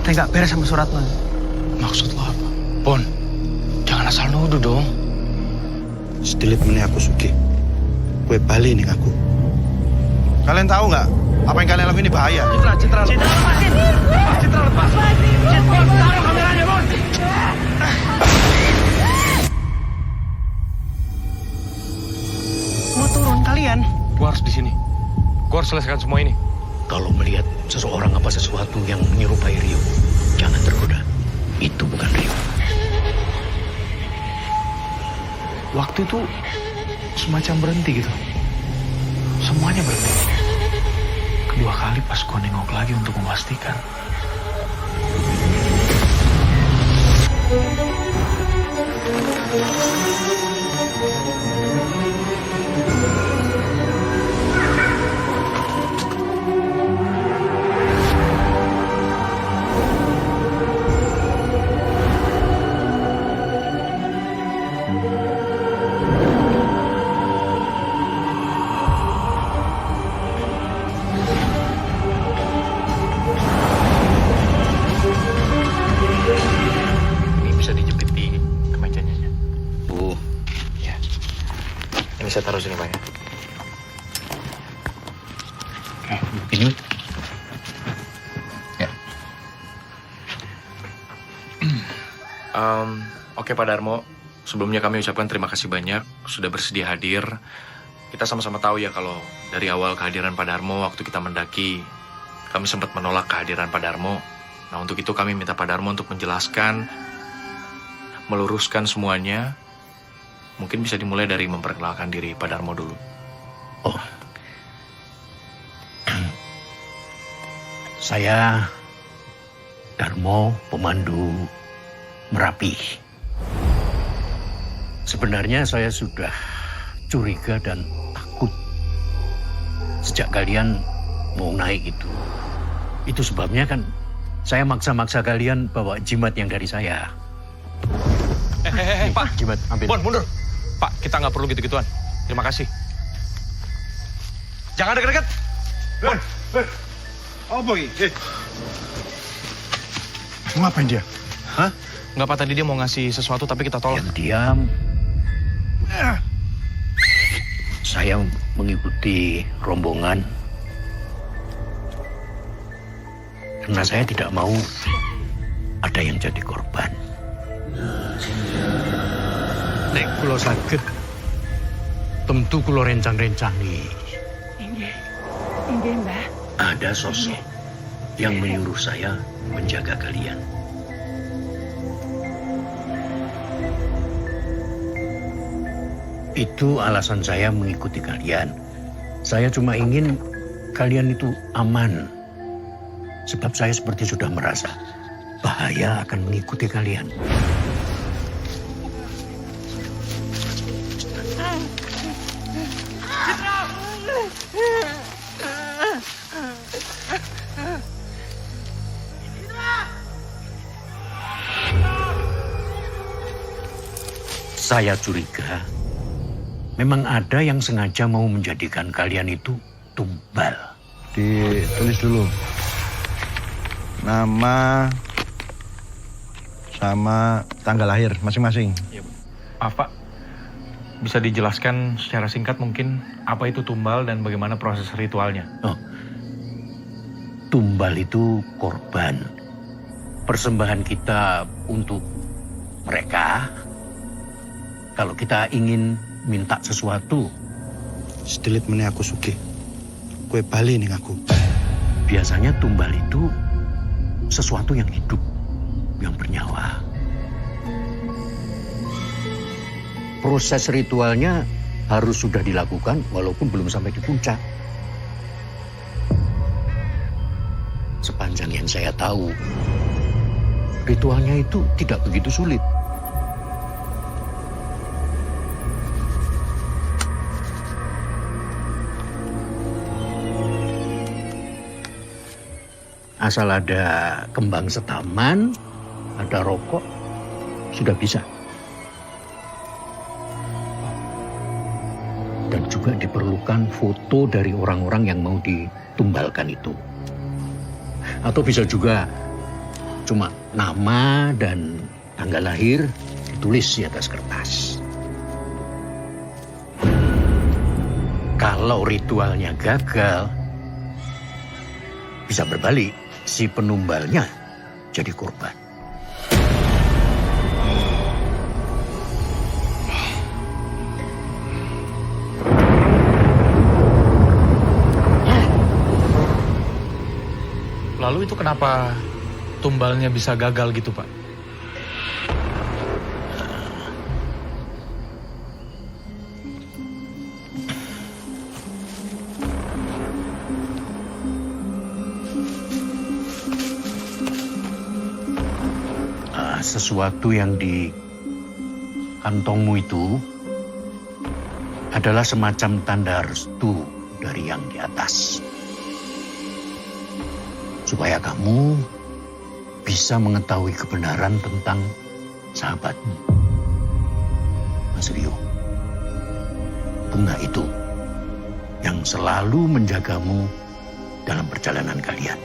Saya nggak beres sama suratnya. Maksud lo apa? Pon, jangan asal nuduh dong. Sedelit meneh aku sugih. Kue bali ning aku. Kalian tahu nggak? Apa yang kalian lakukan ini bahaya. Citra lepasin. Citra lepas. Citra, taruh kameranya, Bon. Mau turun kalian? Gua harus di sini. Gua harus selesaikan semua ini. Kalau melihat seseorang apa sesuatu yang menyerupai Rio, jangan tergoda. Itu bukan Rio. Waktu itu semacam berhenti gitu. Semuanya berhenti. Kedua kali pas gua nengok lagi untuk memastikan. Ini bisa dijepit di kemejanya. Bu, Ya. Ini saya taruh sini, Pak ya. ini Ya. Oke Pak Darmo, sebelumnya kami ucapkan terima kasih banyak sudah bersedia hadir. Kita sama-sama tahu ya kalau dari awal kehadiran Pak Darmo waktu kita mendaki, kami sempat menolak kehadiran Pak Darmo. Nah untuk itu kami minta Pak Darmo untuk menjelaskan, meluruskan semuanya. Mungkin bisa dimulai dari memperkenalkan diri Pak Darmo dulu. Oh. Saya Darmo, pemandu Merapi. Sebenarnya saya sudah curiga dan takut sejak kalian mau naik itu. Itu sebabnya kan saya maksa-maksa kalian bawa jimat yang dari saya. Pak, Jimat, ambil. Bon, mundur. Pak, kita nggak perlu gitu-gituan. Terima kasih. Jangan deket-deket. Bon. Apa ini? Mau ngapain dia? Hah? Nggak Pak, tadi dia mau ngasih sesuatu tapi kita tolak. Diam. Saya mengikuti rombongan karena saya tidak mau ada yang jadi korban. Nek kulo saged, tentu kulo rencang-rencangi. Inggih, Mbah. Ada sosok yang menyuruh saya menjaga kalian. Itu alasan saya mengikuti kalian. Saya cuma ingin kalian itu aman. Sebab saya seperti sudah merasa bahaya akan mengikuti kalian. Saya curiga memang ada yang sengaja mau menjadikan kalian itu tumbal. Ditulis dulu. Nama sama tanggal lahir masing-masing. Maaf Pak, bisa dijelaskan secara singkat mungkin apa itu tumbal dan bagaimana proses ritualnya? Oh, tumbal itu korban. Persembahan kita untuk mereka. Kalau kita ingin minta sesuatu, Sedelit meneh aku sugih. Kue bali ning aku. biasanya tumbal itu sesuatu yang hidup, yang bernyawa. Proses ritualnya harus sudah dilakukan walaupun belum sampai di puncak. Sepanjang yang saya tahu, ritualnya itu tidak begitu sulit. Asal ada kembang setaman, ada rokok, sudah bisa. Dan juga diperlukan foto dari orang-orang yang mau ditumbalkan itu. Atau bisa juga Cuma nama dan tanggal lahir ditulis di atas kertas. Kalau ritualnya gagal, bisa berbalik, si penumbalnya jadi korban. Lalu itu kenapa tumbalnya bisa gagal gitu, Pak? Sesuatu yang di kantongmu itu adalah semacam tanda restu dari yang di atas. Supaya kamu bisa mengetahui kebenaran tentang sahabatmu, Mas Rio. Bunga itu yang selalu menjagamu dalam perjalanan kalian.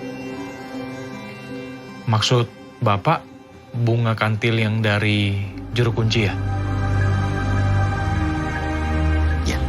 Maksud Bapak, bunga kantil yang dari juru kunci ya? Ya.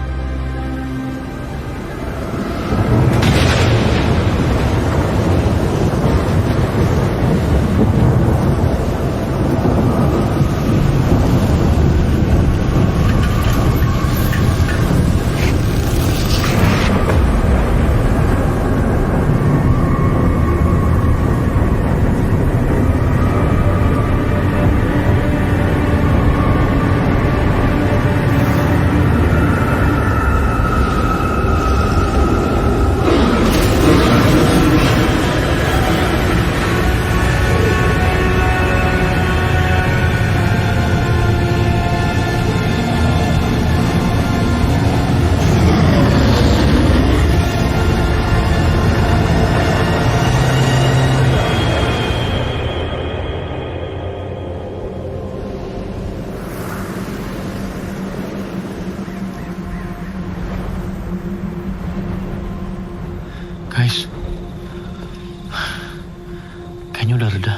Guys, kayaknya udah reda.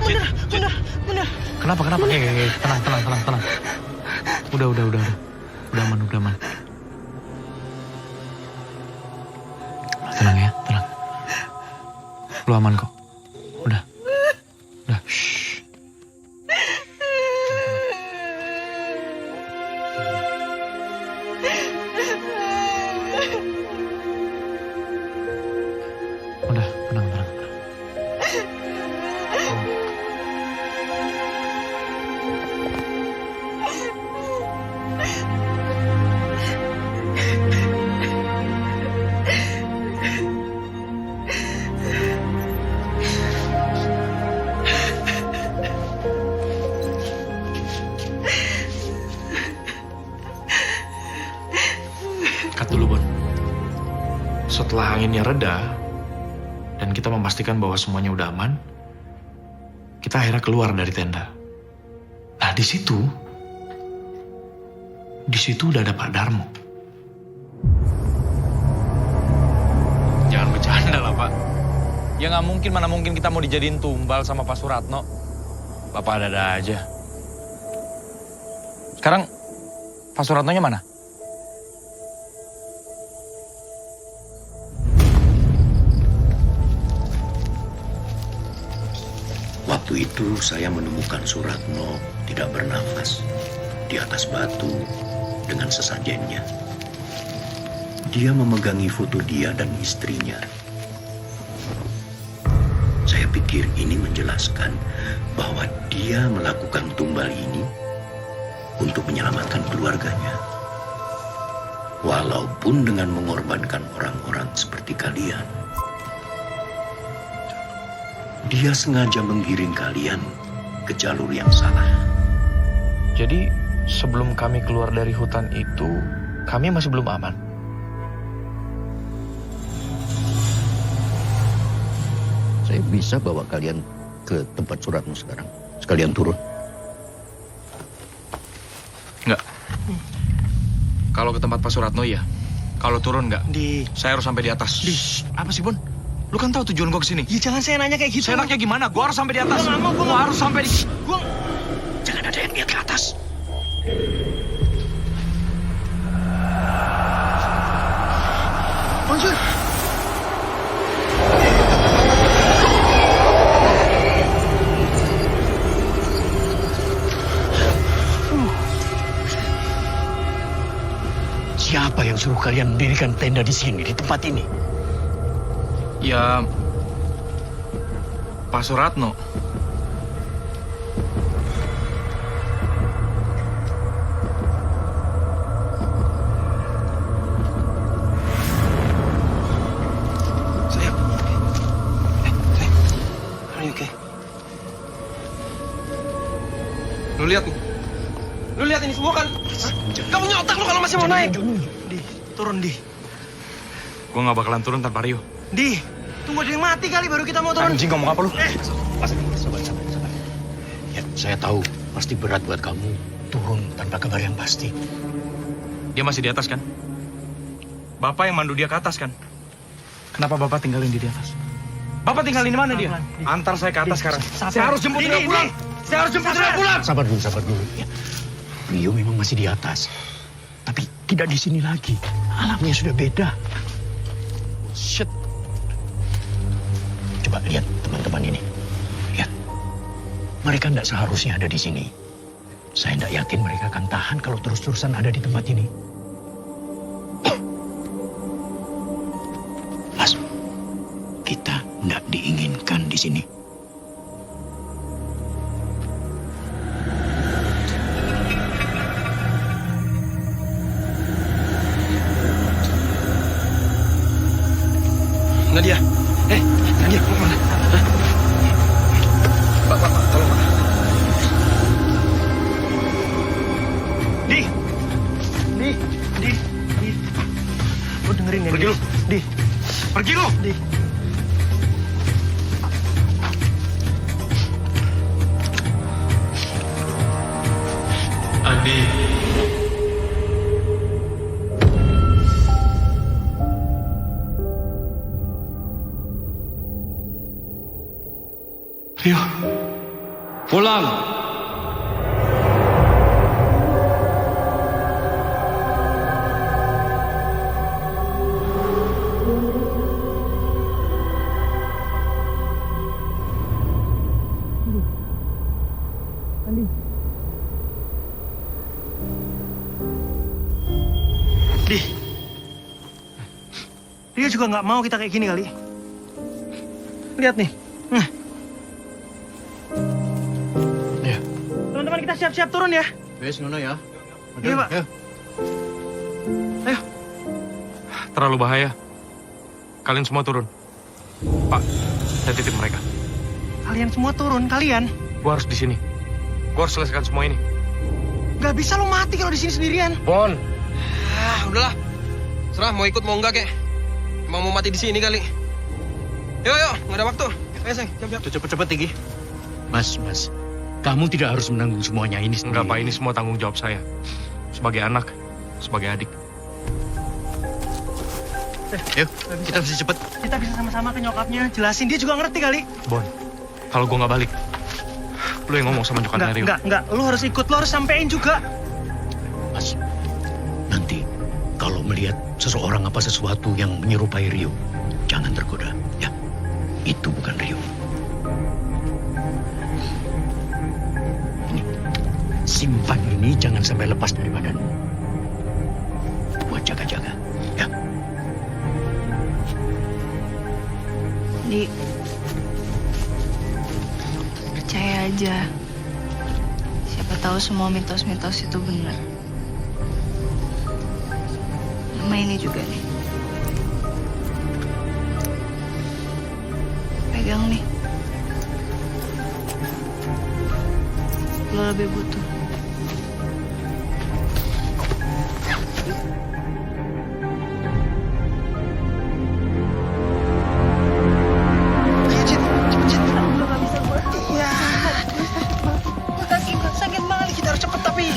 Bener. Kenapa? Tenang. Udah aman. Tenang ya, tenang. Lu aman kok. Udah. Shh. Udah, tenang. Cut dulu, Bon. Setelah anginnya reda dan kita memastikan bahwa semuanya udah aman, kita akhirnya keluar dari tenda. Nah, di situ udah ada Pak Darmo. Jangan bercanda lah, Pak. Ya nggak mungkin, mana mungkin kita mau dijadiin tumbal sama Pak Suratno. Bapak ada-ada aja. Sekarang Pak Suratnonya mana? Waktu itu saya menemukan Suratno tidak bernafas di atas batu dengan sesajennya. Dia memegangi foto dia dan istrinya. Saya pikir ini menjelaskan bahwa dia melakukan tumbal ini untuk menyelamatkan keluarganya. Walaupun dengan mengorbankan orang-orang seperti kalian. Dia sengaja menggiring kalian ke jalur yang salah. Jadi sebelum kami keluar dari hutan itu, kami masih belum aman. Saya bisa bawa kalian ke tempat Suratno sekarang. Sekalian turun. Enggak. Kalau ke tempat Pak Suratno ya. Kalau turun enggak. Saya harus sampai di atas. Apa sih, Bon? Lu kan tahu tujuan gua kesini. Ya jangan saya nanya kayak gitu. Seenaknya gimana? Gua harus sampai di atas. Gua nggak mau, Gua harus sampai di... Gua... Jangan ada yang lihat ke atas. Bonjour. Siapa yang suruh kalian mendirikan tenda di sini, di tempat ini? Ya... Pak Suratno. Sayang. Are you okay? Lu lihat nih. Lu lihat ini semua kan? Kamu nyotak lu kalau masih mau naik. Di, turun di. Gua nggak bakalan turun tanpa Rio. Di, tunggu ada yang mati kali baru kita mau turun. Anjing, ngomong apa lu? Sabar. Ya, saya tahu pasti berat buat kamu turun tanpa kabar yang pasti. Dia masih di atas kan? Bapak yang mandu dia ke atas kan? Kenapa Bapak tinggalin dia di atas? Bapak tinggalin di mana dia? Antar saya ke atas sekarang. Saya harus jemput dia pulang. Saya harus jemput dia pulang. Sabar dulu. Ya. Rio memang masih di atas. Tapi tidak di sini lagi. Alamnya sudah beda. Shit. Coba lihat teman-teman ini. Lihat. Mereka tidak seharusnya ada di sini. Saya tidak yakin mereka akan tahan kalau terus-terusan ada di tempat ini. Mas, kita tidak diinginkan di sini. Nadia. Nadia, mau kemana? Pak, tolong Pak. Di. Lu dengerin ya? Pergi lu. Di. Pergi lu. Di. Andi. Rio. Pulang. Di. Dia juga nggak mau kita kayak gini kali. Lihat nih. Nah. Ya. Teman-teman kita siap-siap turun ya. Wes, Nono ya. Iya, Pak. Ayo. Terlalu bahaya. Kalian semua turun. Pak, saya titip mereka. Kalian semua turun, kalian. Gua harus di sini. Gua harus selesaikan semua ini. Gak bisa lo mati kalau di sini sendirian. Bon. Udahlah. Serah mau ikut mau enggak kek. Emang mau mati di sini kali. Yuk, nggak ada waktu. Ayo, Seng, siap-siap. Cepet-cepet, Tinggi. Mas. Kamu tidak harus menanggung semuanya ini sendiri. Enggak, Pak, ini semua tanggung jawab saya. Sebagai anak, sebagai adik. Yuk, kita mesti cepet. Kita bisa sama-sama ke nyokapnya. Jelasin, dia juga ngerti kali. Bon, kalau gua nggak balik, lu yang ngomong sama nyokapnya Rio. Enggak. Lu harus ikut, lu harus sampein juga. Mas, nanti kalau melihat seseorang apa sesuatu yang menyerupai Rio, jangan tergoda. Ya, itu bukan Rio. Ini, simpan ini jangan sampai lepas dari badanmu. Buat jaga-jaga, ya. Di, percaya aja. Siapa tahu semua mitos-mitos itu benar. Sama ini juga nih. Pegang nih. Lo lebih butuh. Sakit banget, kita harus cepet tapi.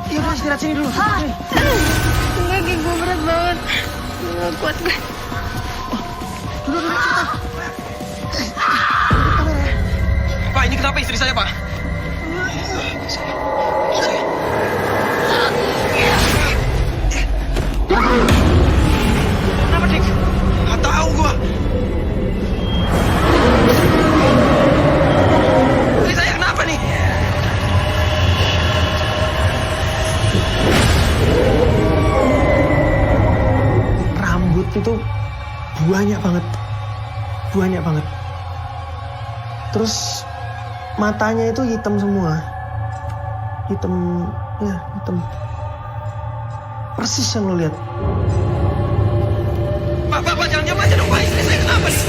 Ya udah istirahat sini dulu. Enggak, gue berat banget. Gue kuat gue. Pak, ini kenapa istri saya, Pak? Kenapa, Dik? Nggak tahu gua. Istri saya kenapa nih? Rambut itu banyak banget. Banyak banget. Terus matanya itu hitam semua. Hitam, ya hitam. Persis yang lo lihat. Pak, jangan diam aja dong, Pak. Istri saya kenapa nih?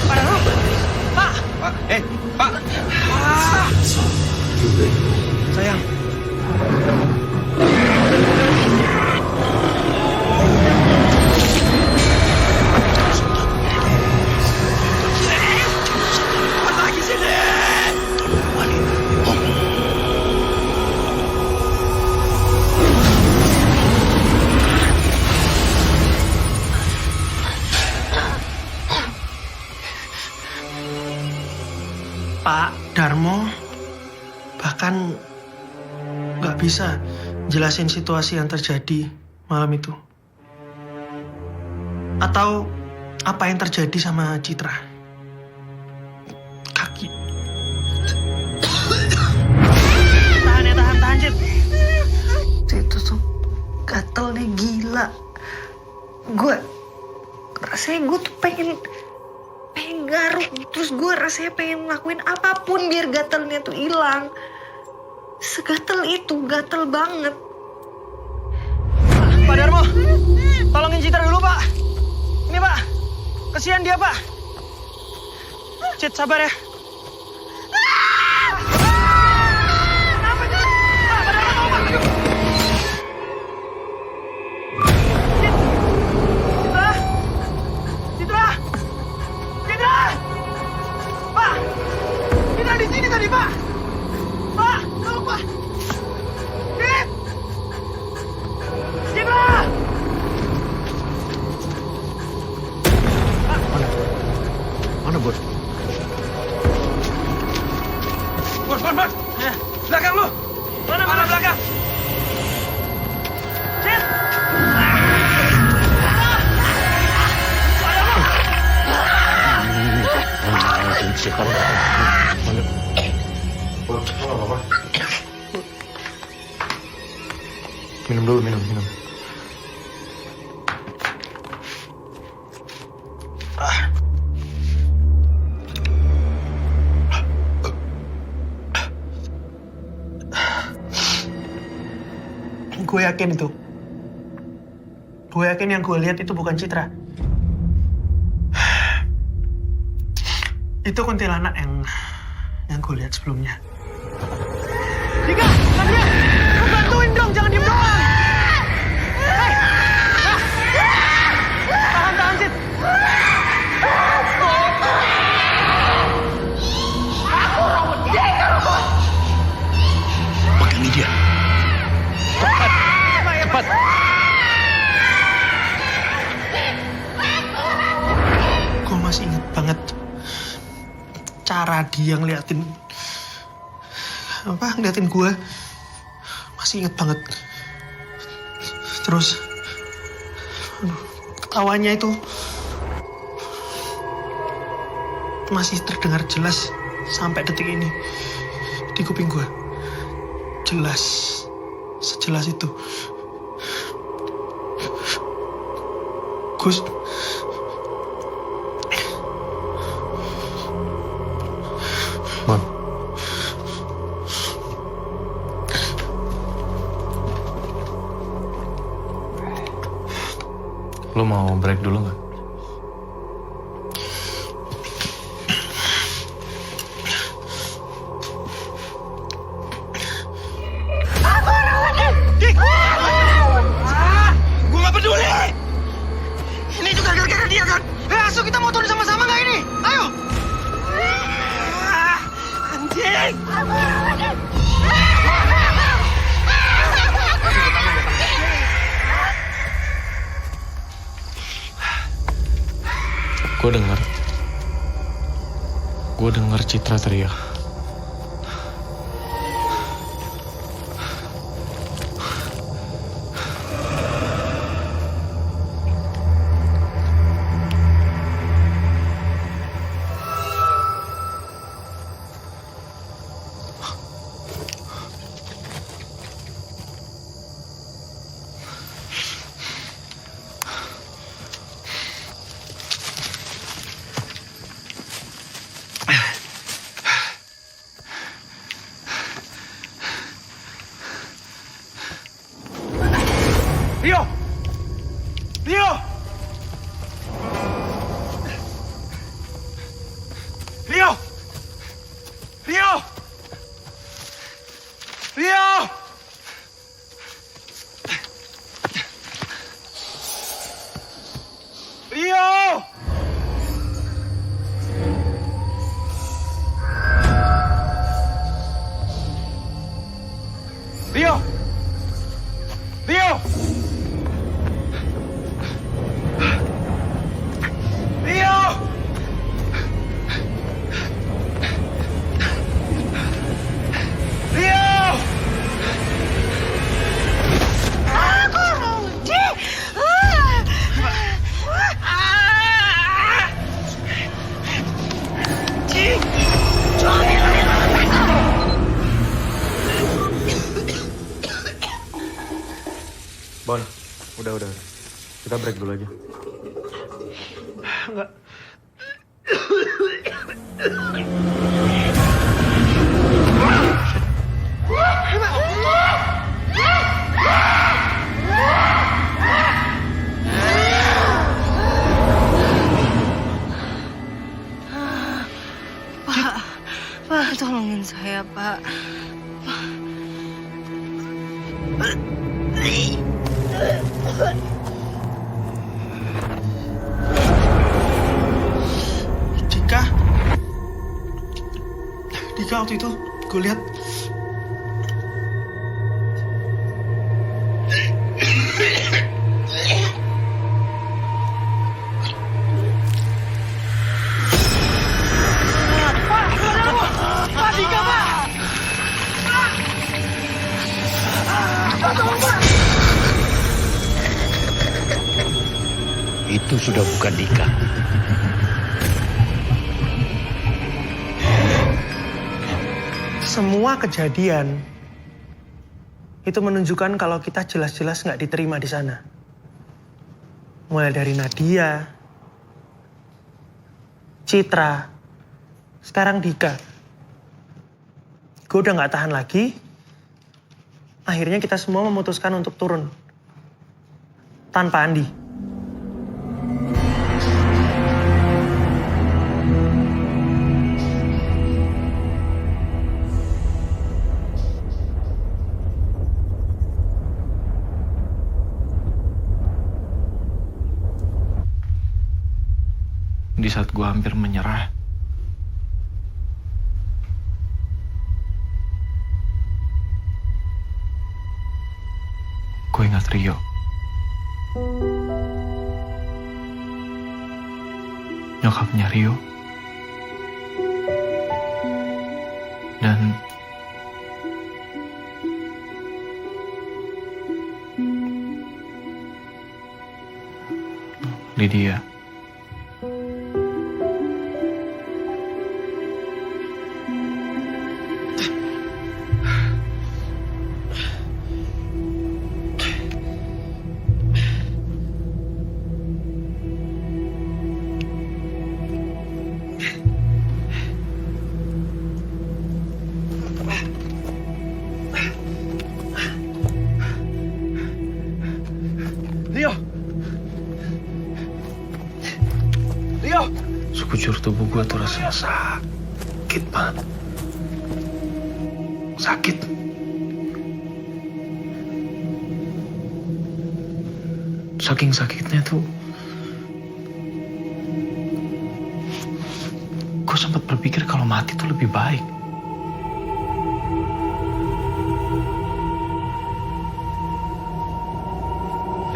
Pak Darmo! Pak! Pak! Pak! Ah! Sayang. Apa lagi sini? Pak Darmo bahkan nggak bisa jelasin situasi yang terjadi malam itu. Atau apa yang terjadi sama Citra. Kaki. Tahan, Cit. Itu tuh gatel nih, gila. Rasanya gue tuh pengen garuk. Terus gue rasanya pengen ngelakuin apapun biar gatelnya tuh hilang. Segatel itu, gatel banget. Pak Darmo, tolongin Citra dulu, Pak. Ini, Pak. Kesian dia, Pak. Cit, sabar ya. Kenapa, Cit? Pak Darmo, Pak. Aduh. Citra! Pak! Citra di sini tadi, Pak. Pak, tolong, Pak. Citra! Mana, Bud? Bud. Ya. Belakang lu. Mana belakang? Cit! Minum dulu, minum. Gue yakin itu. Gue yakin yang gue lihat itu bukan Citra. Itu kuntilanak yang gue lihat sebelumnya. Dika, Nadia, lu bantuin dong, jangan diem doang. Hei, tahan, Cit. Pegangi dia. Cepat. Gue masih inget banget cara dia ngeliatin gue. Masih inget banget. Terus ketawanya itu masih terdengar jelas sampai detik ini di kuping gue. Jelas, sejelas itu. Gus, Bon. Lo mau break dulu nggak? Gue gak peduli. Ini juga gara-gara dia kan. Aso kita motorin sama-sama nggak ini? Ayo. Anjing. Gue denger Citra teriak. Rio! Rio! Rio! Rio! Rio! Rio! Rio! Rio! Rio! Rio! Aku Rudi. Bon, udah. Kita break dulu aja. Enggak. Pak, tolongin saya, Pak. Dika waktu itu gue lihat Itu sudah bukan Dika. Semua kejadian itu menunjukkan kalau kita jelas-jelas nggak diterima di sana. Mulai dari Nadia, Citra, sekarang Dika. Gue udah nggak tahan lagi. Akhirnya kita semua memutuskan untuk turun. Tanpa Andi. Di saat gue hampir menyerah, gue ingat Rio. Nyokapnya Rio. Dan Lydia. Rio! Rio! Sekujur tubuh gue tuh rasanya sakit banget. Sakit. Saking sakitnya tuh, gue sempat berpikir kalau mati tuh lebih baik.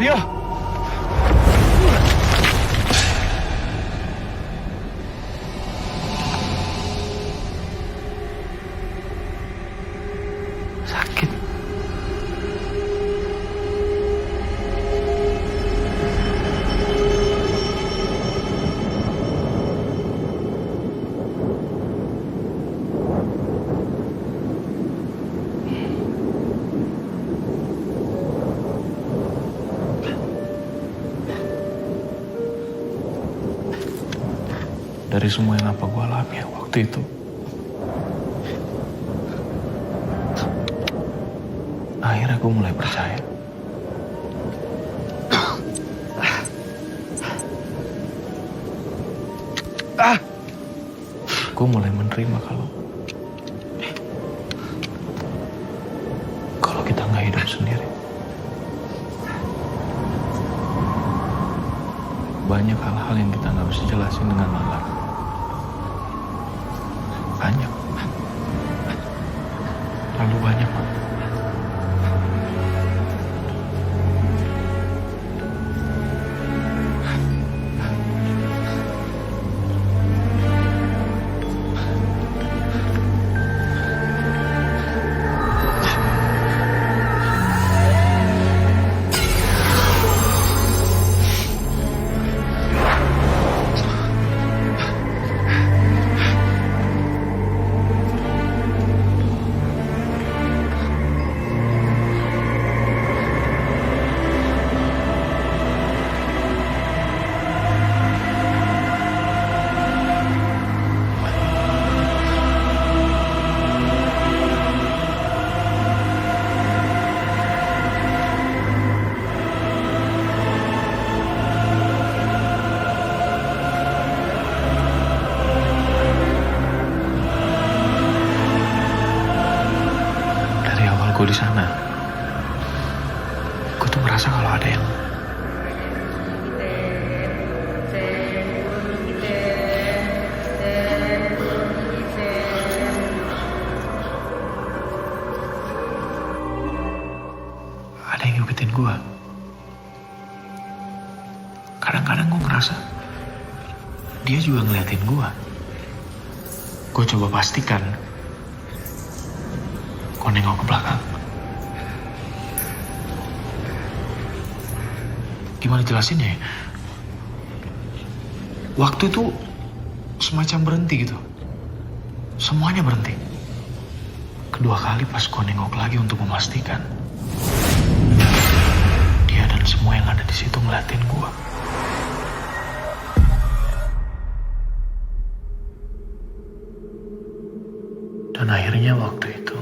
Rio! dari semua yang apa gue alami waktu itu. Akhirnya gue mulai percaya. Gue mulai menerima kalau kita nggak hidup sendiri. Banyak hal-hal yang kita nggak bisa jelasin dengan nalar. Banyak. Terlalu banyak, Pak. Gue di sana, gue tuh merasa kalau ada yang ngikutin gue. Kadang-kadang gue ngerasa dia juga ngeliatin gue. Gue coba pastikan. Gue nengok ke belakang. Gimana jelasinnya ya? Waktu itu semacam berhenti gitu. Semuanya berhenti. Kedua kali pas gue nengok lagi untuk memastikan. Dia dan semua yang ada di situ ngeliatin gue. Dan akhirnya waktu itu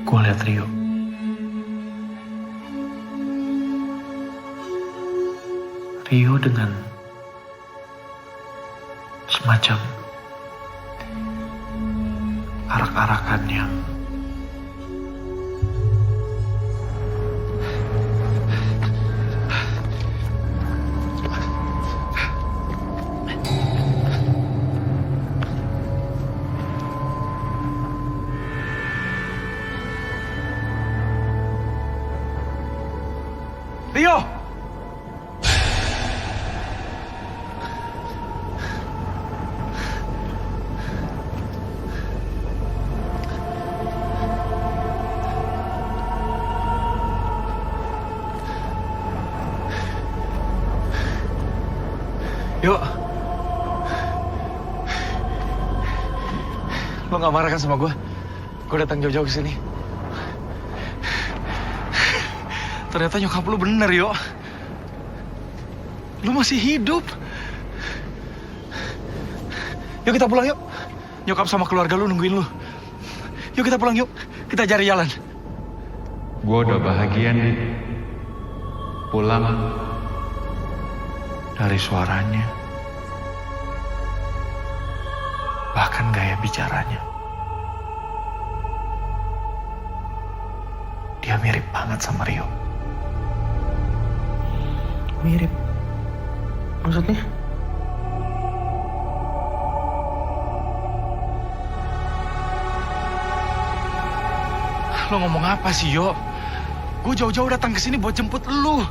gue lihat Rio. Rio dengan semacam arak-arakannya. Rio! Yuk. Lo gak marah kan sama gue? Gue datang jauh-jauh ke sini. Ternyata nyokap lu bener, Yo. Lu masih hidup. Yuk kita pulang, yuk. Nyokap sama keluarga lu nungguin lu. Yuk kita pulang, yuk. Kita cari jalan. Gue udah bahagia nih. Pulang. Dari suaranya. Bahkan gaya bicaranya. Dia mirip banget sama Rio. Mirip. Maksudnya? Lo ngomong apa sih, Yo? Gue jauh-jauh datang ke sini buat jemput lu.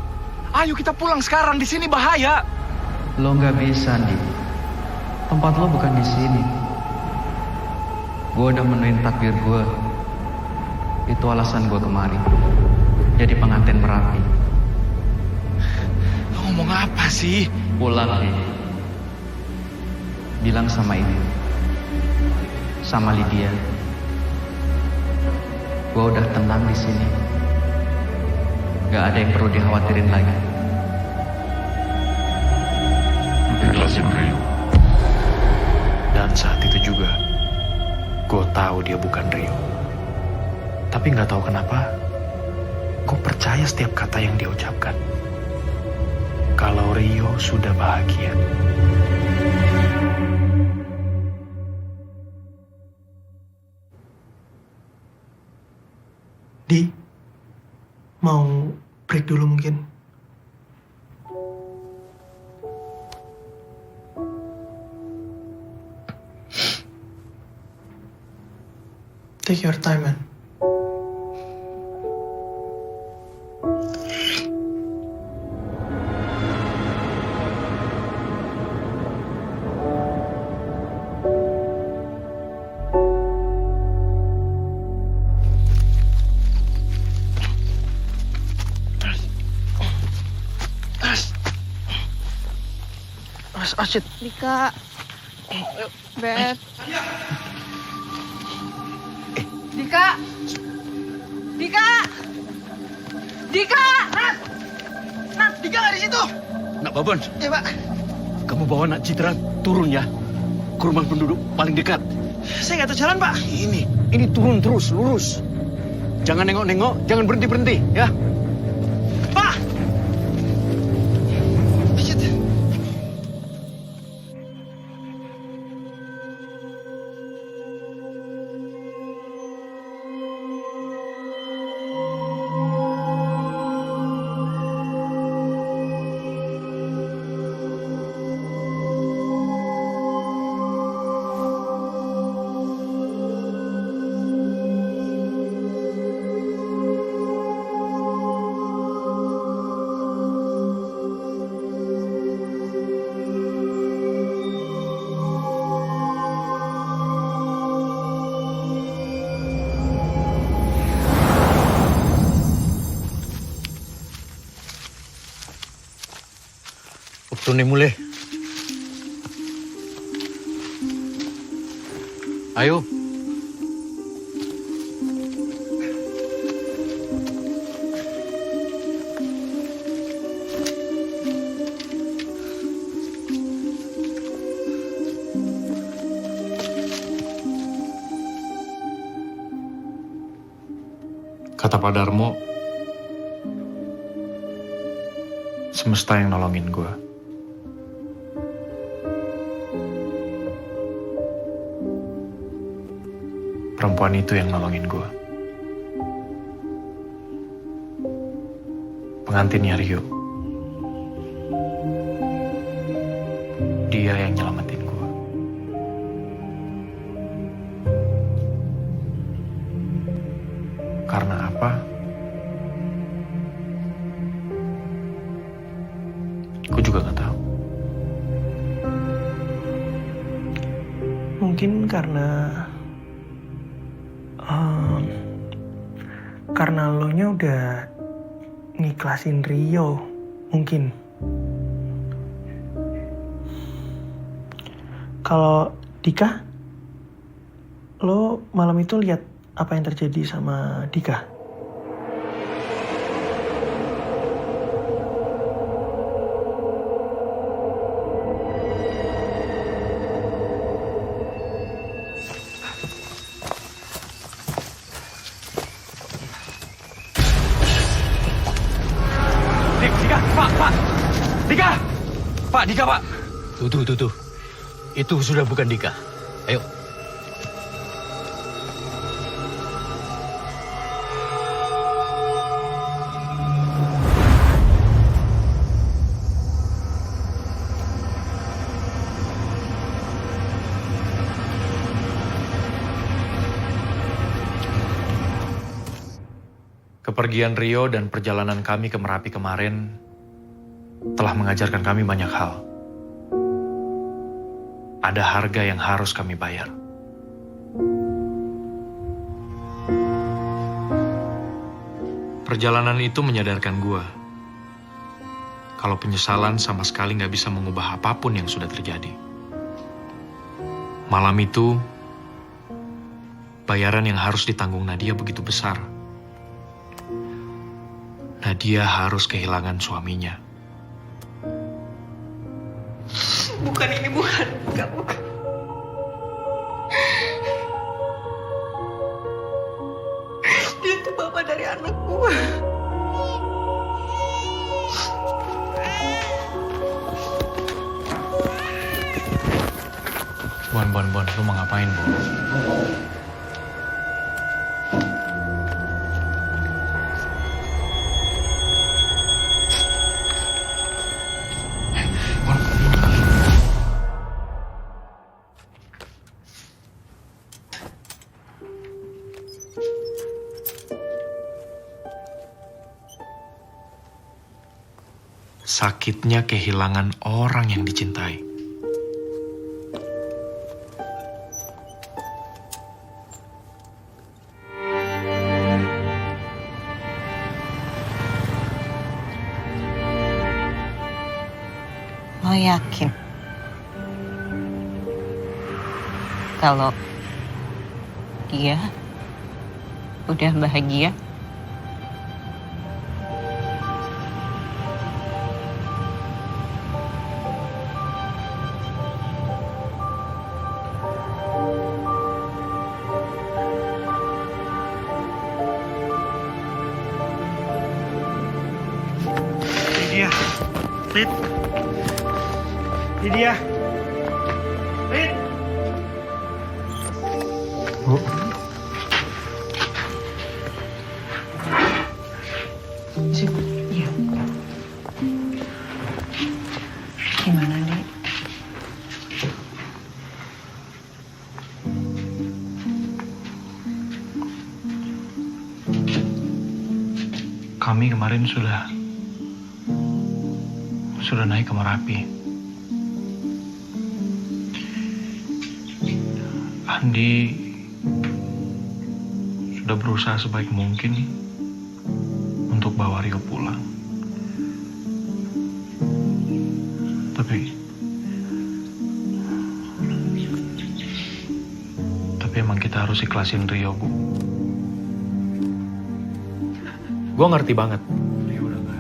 Ayo kita pulang sekarang, di sini bahaya. Lo nggak bisa, Andi. Tempat lo bukan di sini. Gue udah menuin takdir gue. Itu alasan gue kemari. Jadi pengantin Merapi. Lo ngomong apa sih? Pulang, Andi. Bilang sama ibu. Sama Lydia. Gue udah tenang di sini. Gak ada yang perlu dikhawatirin lagi. ikhlasin Rio. Dan saat itu juga, gue tahu dia bukan Rio. Tapi nggak tahu kenapa, gue percaya setiap kata yang dia ucapkan. Kalau Rio sudah bahagia. Di, mau break dulu mungkin? Take your time, man. Shit. Dika. Beb. Dika. Dika. Dika. Nat, Dika nggak di situ. Nak Babon, Ya, Pak. kamu bawa Nak Citra turun ya ke rumah penduduk paling dekat. Saya nggak tahu jalan, Pak. Ini turun terus, lurus. Jangan nengok-nengok, jangan berhenti-berhenti, ya. Pak! Shit. Waktu ini mulai. Ayo. Kata Pak Darmo, semesta yang nolongin gue. Perempuan itu yang nolongin gue. Pengantinnya Rio. Dia yang nyelamatin gue. Karena apa? Gue juga gak tahu. Mungkin karena lo nya udah ngiklasin Rio, mungkin. Kalau Dika, lo malam itu lihat apa yang terjadi sama Dika? Pak, Dika, Pak. Tuh. Itu sudah bukan Dika. Ayo. Kepergian Rio dan perjalanan kami ke Merapi kemarin telah mengajarkan kami banyak hal. Ada harga yang harus kami bayar. Perjalanan itu menyadarkan gue kalau penyesalan sama sekali nggak bisa mengubah apapun yang sudah terjadi. Malam itu, bayaran yang harus ditanggung Nadia begitu besar. Nadia harus kehilangan suaminya. kamu. Dia tuh bapak dari anak gue. Bon, lu mau ngapain, Bon? Sakitnya kehilangan orang yang dicintai. Lo yakin kalau dia udah bahagia? Lydia. Lid. Lydia. Lid. Bu. Iya. Gimana, Dek? Kami kemarin sudah naik ke Merapi. Andi sudah berusaha sebaik mungkin untuk bawa Rio pulang. Tapi emang kita harus ikhlasin Rio, Bu. Gue ngerti banget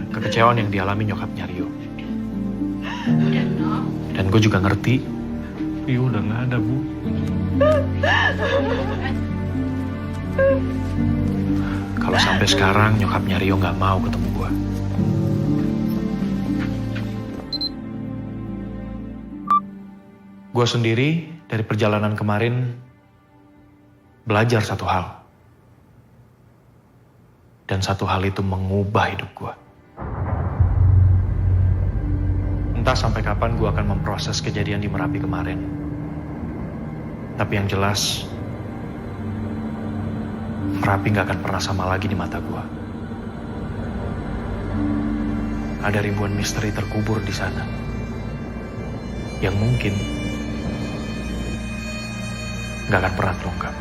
kekecewaan yang dialami nyokapnya Rio. Dan gue juga ngerti Rio udah gak ada, Bu. Kalau sampai sekarang nyokapnya Rio gak mau ketemu gue. Gue sendiri dari perjalanan kemarin belajar satu hal. Dan satu hal itu mengubah hidup gue. Entah sampai kapan gue akan memproses kejadian di Merapi kemarin. Tapi yang jelas, Merapi gak akan pernah sama lagi di mata gue. Ada ribuan misteri terkubur di sana. Yang mungkin gak akan pernah terungkap.